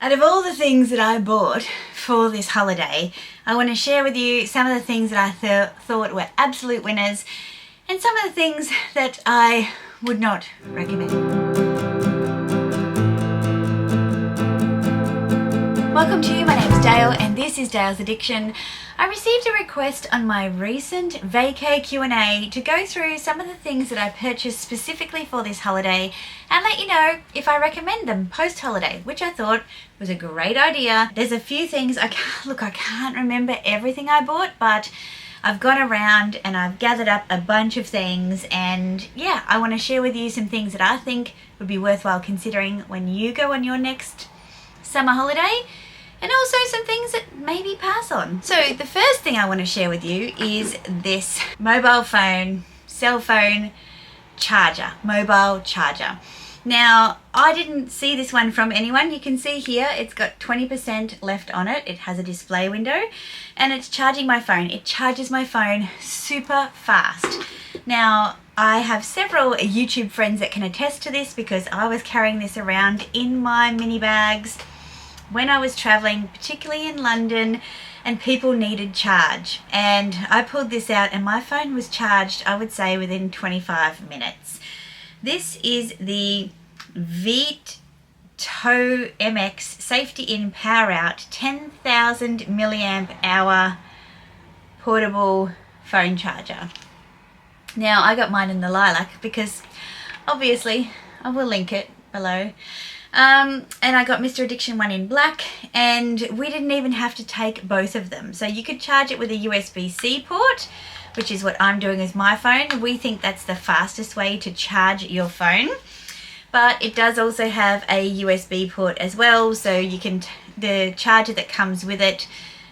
Out of all the things that I bought for this holiday, I want to share with you some of the things that I thought were absolute winners and some of the things that I would not recommend. Welcome to you, my name's Dale and this is Dale's Addiction. I received a request on my recent vacay Q&A to go through some of the things that I purchased specifically for this holiday and let you know if I recommend them post-holiday, which I thought was a great idea. There's a few things, I can't remember everything I bought, but I've gone around and I've gathered up a bunch of things, and yeah, I want to share with you some things that I think would be worthwhile considering when you go on your next summer holiday, and also some things that maybe pass on. So the first thing I want to share with you is this mobile phone, cell phone charger, mobile charger. Now, I didn't see this one from anyone. You can see here it's got 20% left on it. It has a display window and it's charging my phone. It charges my phone super fast. Now, I have several YouTube friends that can attest to this because I was carrying this around in my mini bags when I was traveling, particularly in London, and people needed charge. And I pulled this out and my phone was charged, I would say, within 25 minutes. This is the Veet Tow MX Safety In Power Out 10,000 milliamp hour portable phone charger. Now, I got mine in the lilac because obviously I will link it below. And I got Mr. Addiction one in black, and we didn't even have to take both of them. So you could charge it with a USB-C port, which is what I'm doing with my phone. We think that's the fastest way to charge your phone. But it does also have a USB port as well, so you can, the charger that comes with it,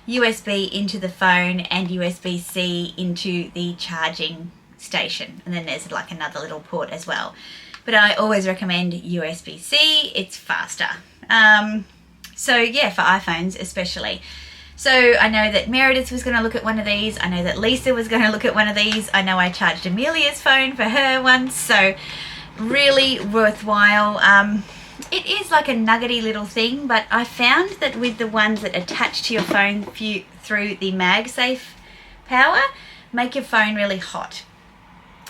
USB into the phone and USB-C into the charging station. And then there's like another little port as well. But I always recommend USB-C, it's faster. So yeah, for iPhones especially. So I know that Meredith was gonna look at one of these. I know that Lisa was gonna look at one of these. I know I charged Amelia's phone for her once, so really worthwhile. It is like a nuggety little thing, but I found that with the ones that attach to your phone through the MagSafe power, make your phone really hot.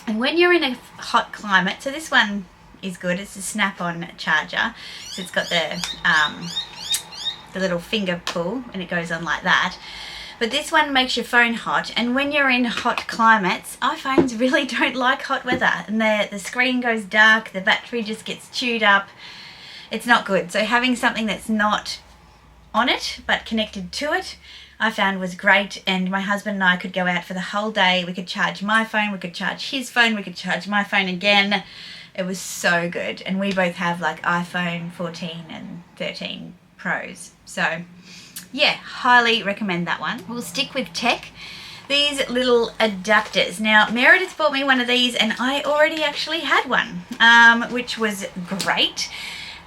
And when you're in a hot climate, so this one is good, it's a snap-on charger, so it's got the little finger pull and it goes on like that. But this one makes your phone hot, and when you're in hot climates, iPhones really don't like hot weather, and the screen goes dark, the battery just gets chewed up. It's not good. So having something that's not on it but connected to it, I found was great. And my husband and I could go out for the whole day. We could charge my phone, we could charge his phone, we could charge my phone again. It was so good. And we both have like iPhone 14 and 13 Pros. So yeah, highly recommend that one. We'll stick with tech. These little adapters. Now, Meredith bought me one of these and I already actually had one, which was great.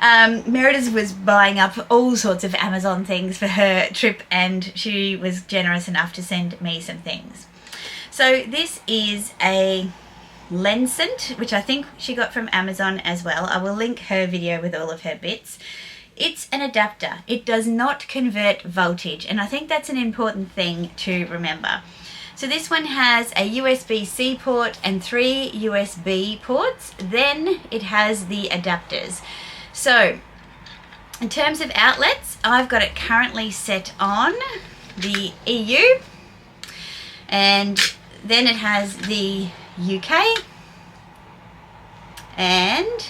Meredith was buying up all sorts of Amazon things for her trip, and she was generous enough to send me some things. So this is a Lensent, which I think she got from Amazon as well. I will link her video with all of her bits. It's an adapter. It does not convert voltage, and I think that's an important thing to remember. So this one has a USB-C port and 3 USB ports. Then it has the adapters. So, in terms of outlets, I've got it currently set on the EU, and then it has the UK, and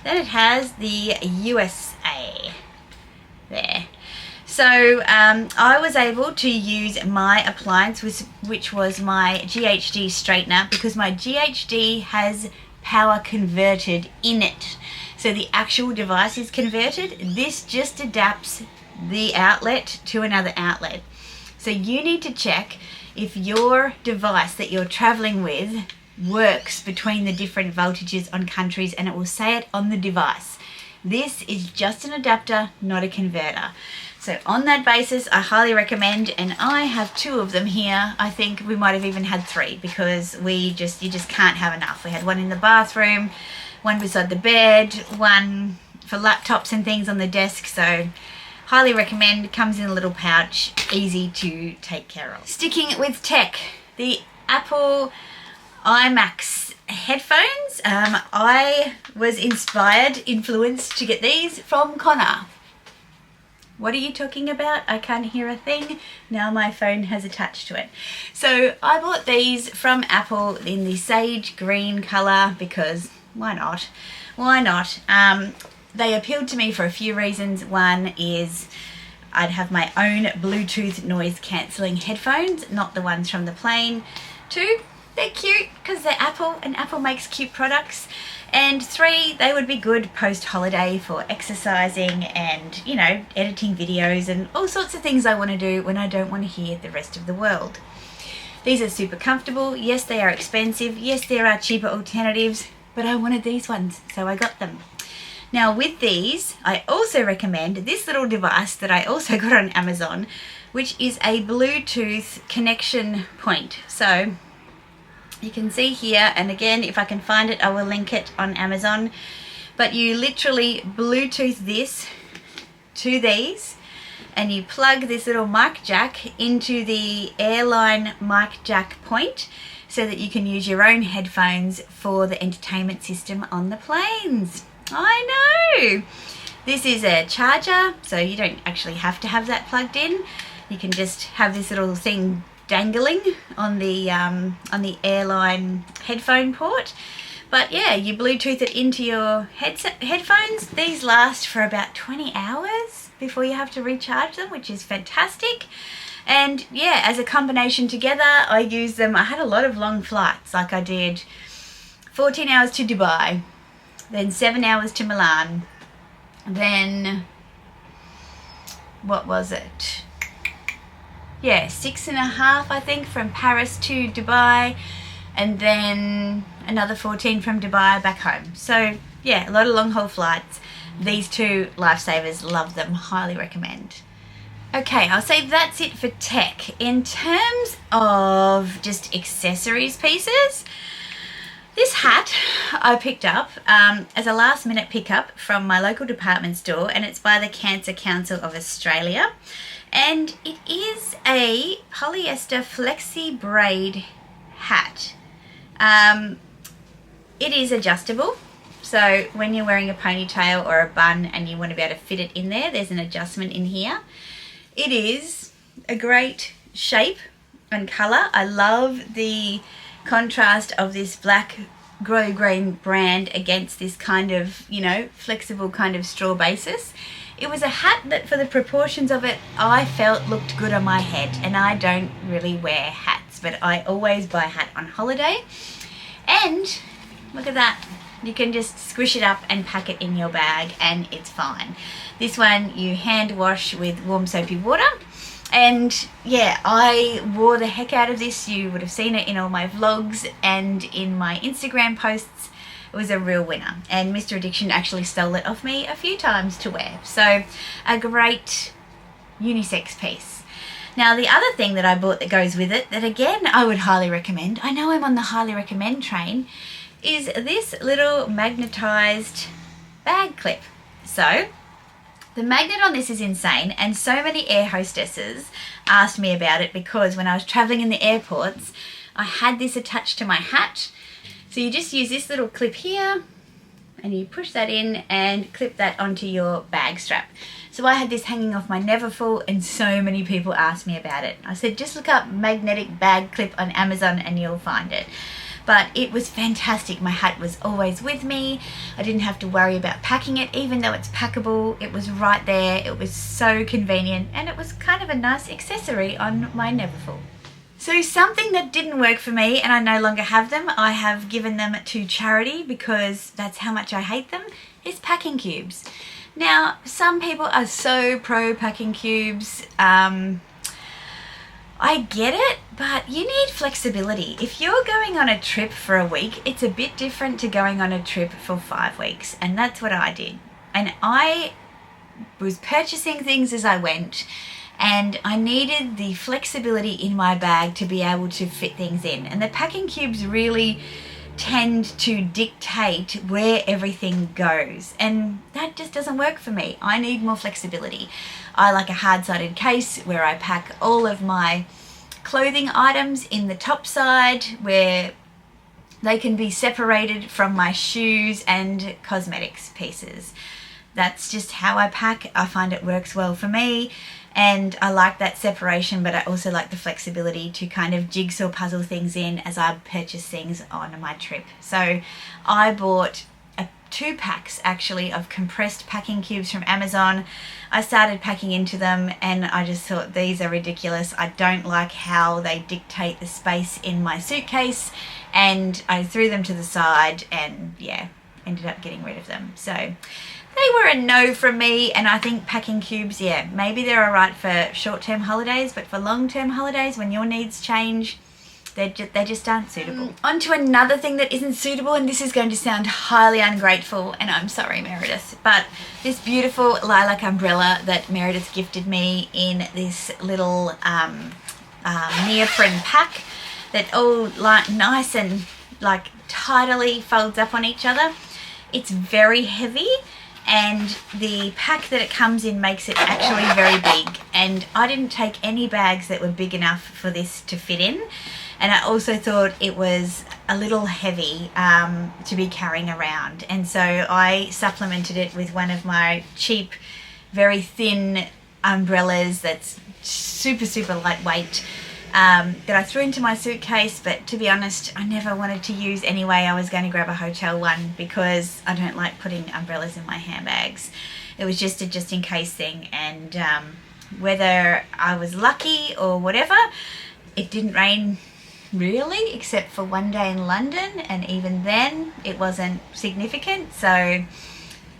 then it has the USA there. So I was able to use my appliance, which was my GHD straightener, because my GHD has power converted in it. So the actual device is converted. This just adapts the outlet to another outlet. So you need to check if your device that you're traveling with works between the different voltages on countries, and it will say it on the device. This is just an adapter, not a converter. So on that basis, I highly recommend, and I have 2 of them here. I think we might have even had 3 because you just can't have enough. We had one in the bathroom, one beside the bed, one for laptops and things on the desk, so highly recommend. Comes in a little pouch, easy to take care of. Sticking with tech, the Apple Airmax headphones. I was influenced to get these from Connor. What are you talking about? I can't hear a thing. Now my phone has attached to it. So I bought these from Apple in the sage green color because why not? Why not? They appealed to me for a few reasons. One is I'd have my own Bluetooth noise cancelling headphones, not the ones from the plane. Two, they're cute because they're Apple and Apple makes cute products. And three, they would be good post-holiday for exercising and, you know, editing videos and all sorts of things I want to do when I don't want to hear the rest of the world. These are super comfortable. Yes, they are expensive. Yes, there are cheaper alternatives, but I wanted these ones, so I got them. Now with these, I also recommend this little device that I also got on Amazon, which is a Bluetooth connection point. So you can see here, and again, if I can find it, I will link it on Amazon. But you literally Bluetooth this to these, and you plug this little mic jack into the airline mic jack point so that you can use your own headphones for the entertainment system on the planes. I know! This is a charger, so you don't actually have to have that plugged in. You can just have this little thing dangling on the airline headphone port. But yeah, you Bluetooth it into your headphones. These last for about 20 hours before you have to recharge them, which is fantastic. And yeah, as a combination together, I use them. I had a lot of long flights, like I did 14 hours to Dubai, then 7 hours to Milan, then what was it? Yeah, 6.5 I think from Paris to Dubai, and then another 14 from Dubai back home. So yeah, a lot of long haul flights. These two lifesavers, love them, highly recommend. Okay, I'll say that's it for tech. In terms of just accessories pieces, this hat I picked up as a last minute pickup from my local department store, and it's by the Cancer Council of Australia. And it is a polyester flexi braid hat. It is adjustable. So when you're wearing a ponytail or a bun and you want to be able to fit it in there, there's an adjustment in here. It is a great shape and colour. I love the contrast of this black grow green brand against this kind of, you know, flexible kind of straw basis. It was a hat that, for the proportions of it, I felt looked good on my head, and I don't really wear hats, but I always buy a hat on holiday. And look at that, you can just squish it up and pack it in your bag and it's fine. This one you hand wash with warm soapy water, and yeah, I wore the heck out of this. You would have seen it in all my vlogs and in my Instagram posts. It was a real winner, and Mr. Addiction actually stole it off me a few times to wear. So a great unisex piece. Now the other thing that I bought that goes with it, that again I would highly recommend, I know I'm on the highly recommend train, is this little magnetized bag clip. So the magnet on this is insane, and so many air hostesses asked me about it because when I was traveling in the airports, I had this attached to my hat. So you just use this little clip here and you push that in and clip that onto your bag strap. So I had this hanging off my Neverfull, and so many people asked me about it. I said, just look up magnetic bag clip on Amazon and you'll find it. But it was fantastic. My hat was always with me. I didn't have to worry about packing it, even though it's packable. It was right there. It was so convenient, and it was kind of a nice accessory on my Neverfull. So something that didn't work for me, and I no longer have them, I have given them to charity because that's how much I hate them, is packing cubes. Now, some people are so pro packing cubes. I get it, but you need flexibility. If you're going on a trip for a week, it's a bit different to going on a trip for 5 weeks, and that's what I did. And I was purchasing things as I went, and I needed the flexibility in my bag to be able to fit things in. And the packing cubes really tend to dictate where everything goes, and that just doesn't work for me. I need more flexibility. I like a hard-sided case where I pack all of my clothing items in the top side, where they can be separated from my shoes and cosmetics pieces. That's just how I pack. I find it works well for me, and I like that separation, but I also like the flexibility to kind of jigsaw puzzle things in as I purchase things on my trip. So I bought 2 packs actually of compressed packing cubes from Amazon. I started packing into them and I just thought, these are ridiculous. I don't like how they dictate the space in my suitcase, and I threw them to the side and yeah, ended up getting rid of them. So they were a no from me, and I think packing cubes, yeah, maybe they're alright for short-term holidays, but for long-term holidays when your needs change, they just aren't suitable. On to another thing that isn't suitable, and this is going to sound highly ungrateful, and I'm sorry, Meredith, but this beautiful lilac umbrella that Meredith gifted me in this little neoprene pack that all like nice and like tidily folds up on each other. It's very heavy, and the pack that it comes in makes it actually very big, and I didn't take any bags that were big enough for this to fit in. And I also thought it was a little heavy to be carrying around. And so I supplemented it with one of my cheap, very thin umbrellas that's super, super lightweight that I threw into my suitcase. But to be honest, I never wanted to use anyway. I was going to grab a hotel one because I don't like putting umbrellas in my handbags. It was just a just-in-case thing. And whether I was lucky or whatever, it didn't rain really, except for one day in London, and even then it wasn't significant. So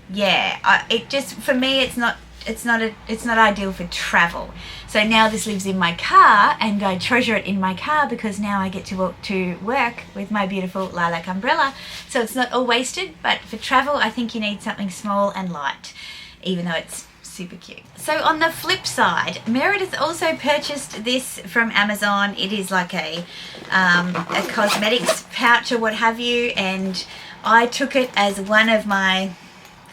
yeah, it just, for me, it's not ideal for travel. So now this lives in my car, and I treasure it in my car because now I get to walk to work with my beautiful lilac umbrella. So it's not all wasted, but for travel I think you need something small and light, even though it's super cute. So on the flip side, Meredith also purchased this from Amazon. It is like a cosmetics pouch or what have you, and I took it as one of my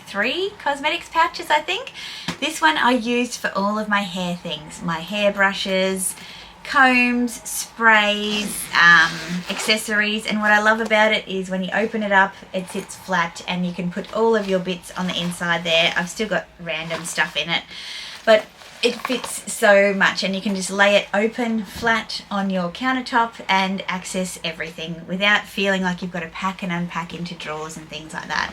3 cosmetics pouches, I think. This one I used for all of my hair things, my hair brushes, combs, sprays, accessories. And what I love about it is when you open it up, it sits flat and you can put all of your bits on the inside there. I've still got random stuff in it, but it fits so much, and you can just lay it open flat on your countertop and access everything without feeling like you've got to pack and unpack into drawers and things like that.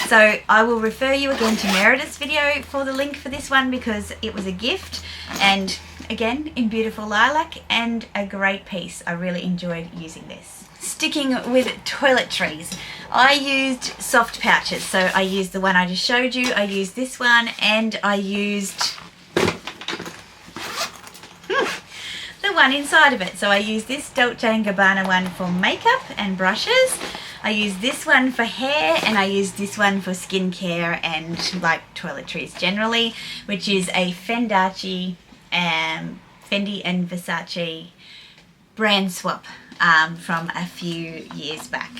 So I will refer you again to Meredith's video for the link for this one because it was a gift, and again in beautiful lilac, and a great piece. I really enjoyed using this. Sticking with toiletries, I used soft pouches. So I used the one I just showed you, I used this one, and I used the one inside of it. So I used this Dolce & Gabbana one for makeup and brushes. I used this one for hair, and I used this one for skincare and like toiletries generally, which is a Fendi and Versace brand swap from a few years back.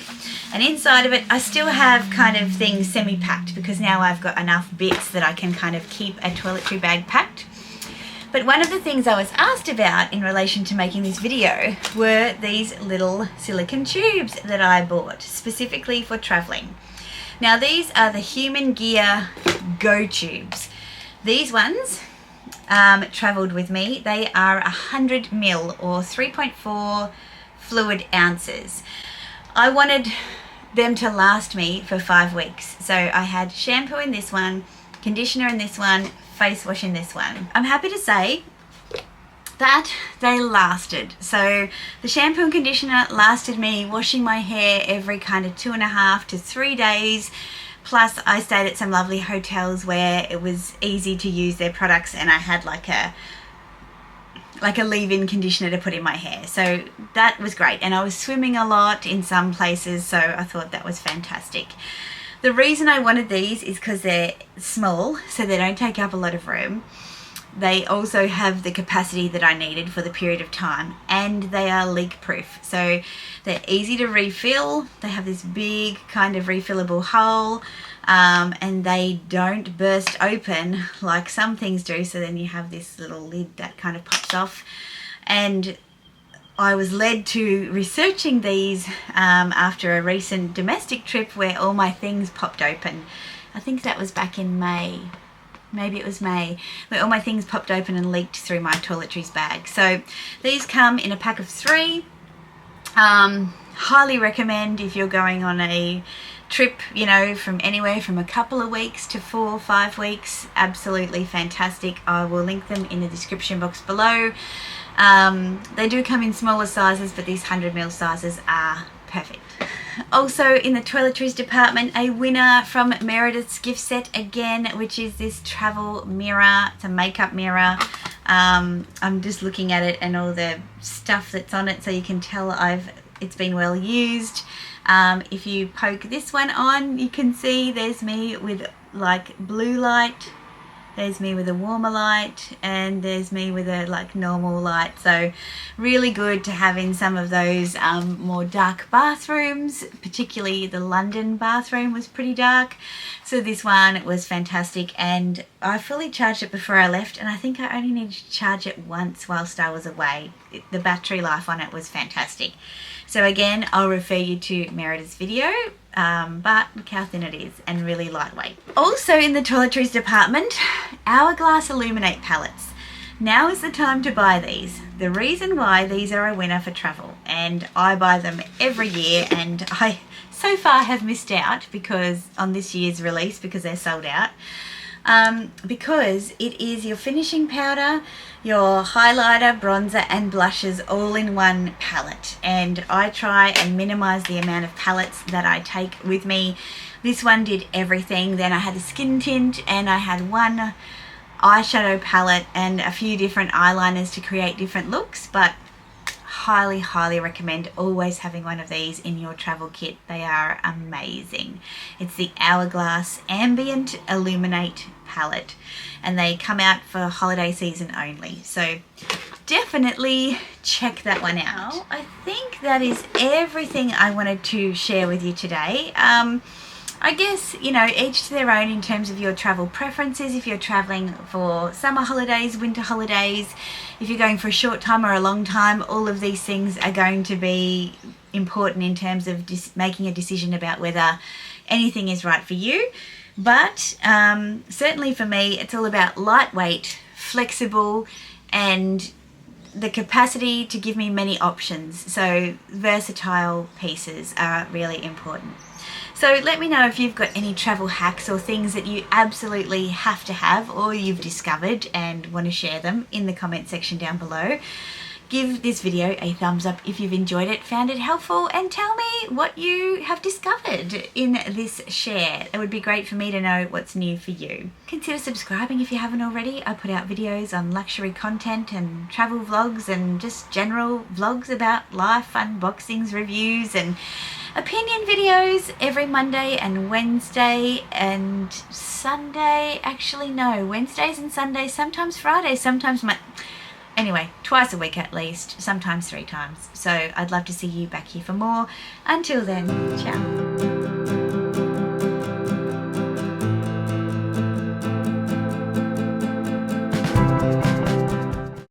And inside of it I still have kind of things semi-packed because now I've got enough bits that I can kind of keep a toiletry bag packed. But one of the things I was asked about in relation to making this video were these little silicone tubes that I bought specifically for traveling. Now these are the Human Gear GoTubes. These ones traveled with me. They are 100 ml or 3.4 fluid ounces. I wanted them to last me for 5 weeks. So I had shampoo in this one, conditioner in this one, face wash in this one. I'm happy to say that they lasted. So the shampoo and conditioner lasted me washing my hair every kind of 2.5 to 3 days. Plus I stayed at some lovely hotels where it was easy to use their products, and I had like a leave-in conditioner to put in my hair. So that was great. And I was swimming a lot in some places, so I thought that was fantastic. The reason I wanted these is because they're small, so they don't take up a lot of room. they also have the capacity that I needed for the period of time, and they are leak proof. So they're easy to refill. They have this big kind of refillable hole, and they don't burst open like some things do. So then you have this little lid that kind of pops off. And I was led to researching these after a recent domestic trip where all my things popped open. I think that was back in May. Maybe it was May, where all my things popped open and leaked through my toiletries bag. So these come in a pack of 3. Highly recommend if you're going on a trip, you know, from anywhere from a couple of weeks to 4 or 5 weeks. Absolutely fantastic. I will link them in the description box below. They do come in smaller sizes, but these 100ml sizes are perfect. Also in the toiletries department, a winner from Meredith's gift set again, which is this travel mirror. It's a makeup mirror. I'm just looking at it and all the stuff that's on it, so you can tell it's been well used. If you poke this one on, you can see there's me with like blue light, there's me with a warmer light, and there's me with a like normal light. So really good to have in some of those more dark bathrooms, particularly the London bathroom was pretty dark. So this one was fantastic, and I fully charged it before I left, and I think I only needed to charge it once whilst I was away. The battery life on it was fantastic. So again, I'll refer you to Meredith's video, but look how thin it is and really lightweight. Also in the toiletries department, Hourglass Illuminate palettes. Now is the time to buy these. The reason why these are a winner for travel, and I buy them every year, and I so far have missed out because on this year's release because they're sold out. Because it is your finishing powder, your highlighter, bronzer and blushes all in one palette, and I try and minimize the amount of palettes that I take with me. This one did everything. Then I had a skin tint, and I had one eyeshadow palette and a few different eyeliners to create different looks, but highly recommend always having one of these in your travel kit. They are amazing. It's the Hourglass Ambient Illuminate palette, and they come out for holiday season only, so definitely check that one out. I think that is everything I wanted to share with you today. I guess, you know, each to their own in terms of your travel preferences. If you're traveling for summer holidays, winter holidays, if you're going for a short time or a long time, all of these things are going to be important in terms of just making a decision about whether anything is right for you. But certainly for me, it's all about lightweight, flexible, and the capacity to give me many options. So versatile pieces are really important. So let me know if you've got any travel hacks or things that you absolutely have to have or you've discovered and want to share them in the comment section down below. Give this video a thumbs up if you've enjoyed it, found it helpful, and tell me what you have discovered in this share. It would be great for me to know what's new for you. Consider subscribing if you haven't already. I put out videos on luxury content and travel vlogs and just general vlogs about life, unboxings, reviews and opinion videos every Monday and Wednesday and Sunday. Actually, no, Wednesdays and Sundays, sometimes Fridays, sometimes anyway, twice a week at least, sometimes 3 times. So I'd love to see you back here for more. Until then, ciao.